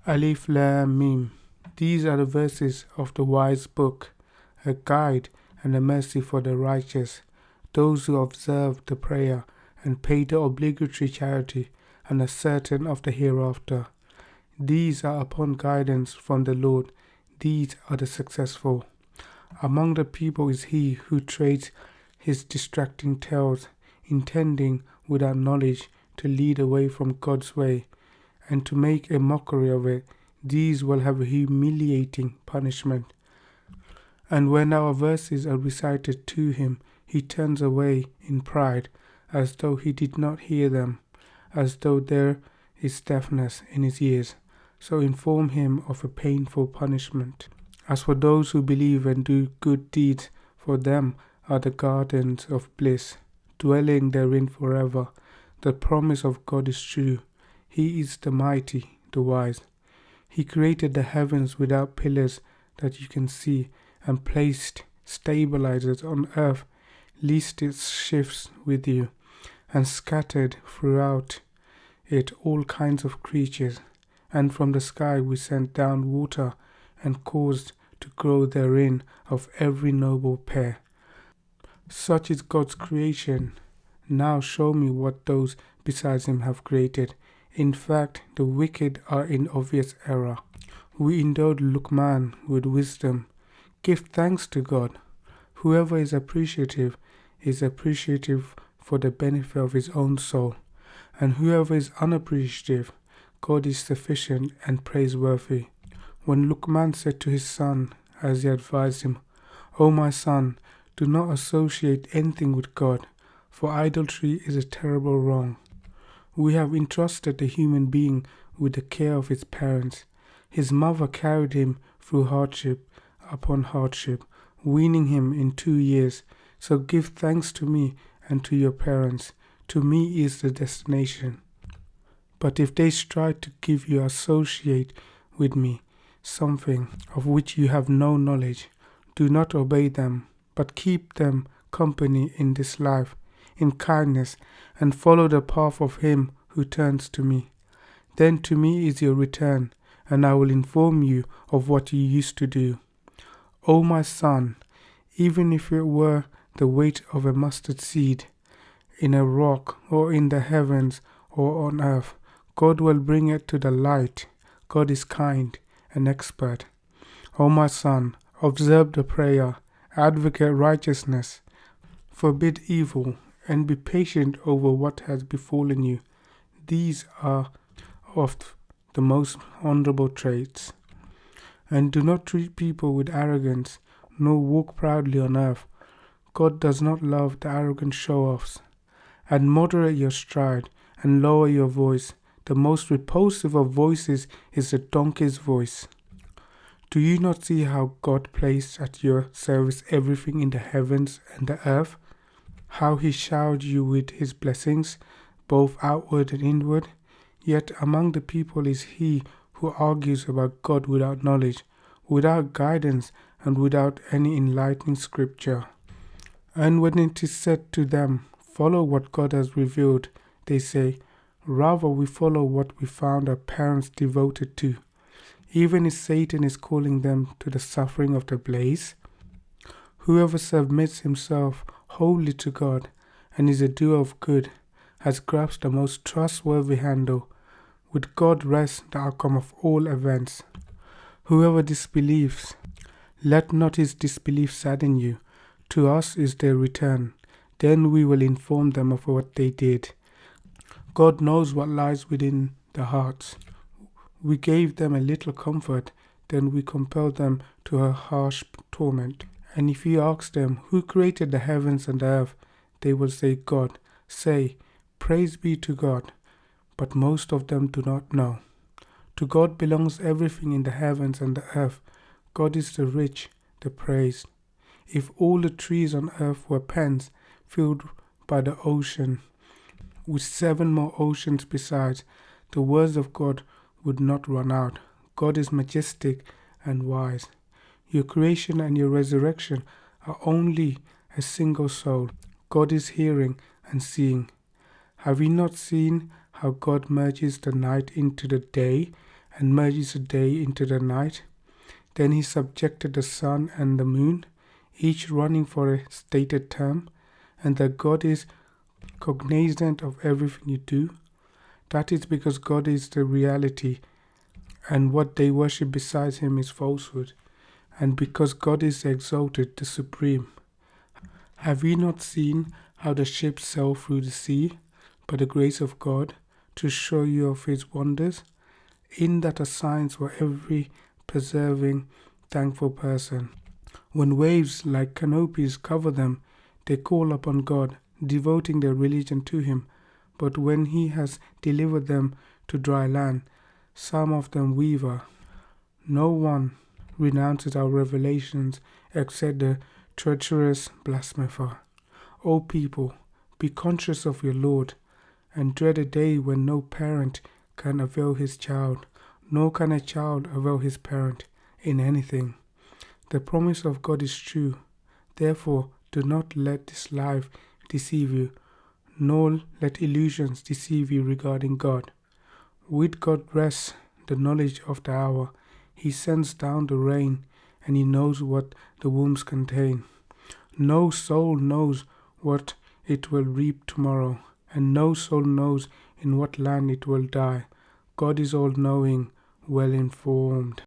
Alif Lam Mim. These are the verses of the wise book, a guide and a mercy for the righteous, those who observe the prayer and pay the obligatory charity and are certain of the hereafter. These are upon guidance from the Lord. These are the successful. Among the people is he who trades his distracting tales, intending without knowledge to lead away from God's way and to make a mockery of it. These will have a humiliating punishment. And when our verses are recited to him, he turns away in pride, as though he did not hear them, as though there is deafness in his ears. So inform him of a painful punishment. As for those who believe and do good deeds, for them are the gardens of bliss, dwelling therein forever. The promise of God is true. He is the mighty, the wise. He created the heavens without pillars that you can see, and placed stabilizers on earth, lest it shifts with you, and scattered throughout it all kinds of creatures. And from the sky we sent down water, and caused to grow therein of every noble pair. Such is God's creation. Now show me what those besides him have created. In fact, the wicked are in obvious error. We endowed Luqman with wisdom. Give thanks to God. Whoever is appreciative for the benefit of his own soul. And whoever is unappreciative, God is sufficient and praiseworthy. When Luqman said to his son, as he advised him, O my son, do not associate anything with God, for idolatry is a terrible wrong. We have entrusted the human being with the care of his parents. His mother carried him through hardship upon hardship, weaning him in 2 years. So give thanks to me and to your parents. To me is the destination. But if they strive to give you associate with me something of which you have no knowledge, do not obey them, but keep them company in this life, in kindness, and follow the path of him who turns to me. Then to me is your return, and I will inform you of what you used to do. O my son, even if it were the weight of a mustard seed, in a rock, or in the heavens, or on earth, God will bring it to the light. God is kind and expert. O my son, observe the prayer, advocate righteousness, forbid evil, and be patient over what has befallen you. These are of the most honorable traits. And do not treat people with arrogance, nor walk proudly on earth. God does not love the arrogant show-offs. And moderate your stride, and lower your voice. The most repulsive of voices is the donkey's voice. Do you not see how God placed at your service everything in the heavens and the earth? How he showered you with his blessings, both outward and inward? Yet among the people is he who argues about God without knowledge, without guidance, and without any enlightening scripture. And when it is said to them, follow what God has revealed, they say, rather we follow what we found our parents devoted to. Even if Satan is calling them to the suffering of the blaze. Whoever submits himself wholly to God and is a doer of good has grasped the most trustworthy handle. With God rests the outcome of all events. Whoever disbelieves, let not his disbelief sadden you. To us is their return. Then we will inform them of what they did. God knows what lies within the hearts. We gave them a little comfort, then we compelled them to a harsh torment. And if you ask them, who created the heavens and the earth, they will say, God. Say, praise be to God. But most of them do not know. To God belongs everything in the heavens and the earth. God is the rich, the praised. If all the trees on earth were pens filled by the ocean, with 7 more oceans besides, the words of God would not run out. God is majestic and wise. Your creation and your resurrection are only a single soul. God is hearing and seeing. Have you not seen how God merges the night into the day and merges the day into the night. Then he subjected the sun and the moon, each running for a stated term, and that God is cognizant of everything you do. That is because God is the reality, and what they worship besides him is falsehood, and because God is the exalted, the supreme. Have ye not seen how the ships sail through the sea, by the grace of God, to show you of his wonders? In that are signs for every persevering, thankful person. When waves like canopies cover them, they call upon God, devoting their religion to him. But when he has delivered them to dry land, some of them waver. No one renounces our revelations except the treacherous blasphemer. O people, be conscious of your Lord, and dread a day when no parent can avail his child, nor can a child avail his parent in anything. The promise of God is true. Therefore, do not let this life deceive you, nor let illusions deceive you regarding God. With God rests the knowledge of the hour. He sends down the rain, and he knows what the wombs contain. No soul knows what it will reap tomorrow, and no soul knows in what land it will die. God is all-knowing, well-informed.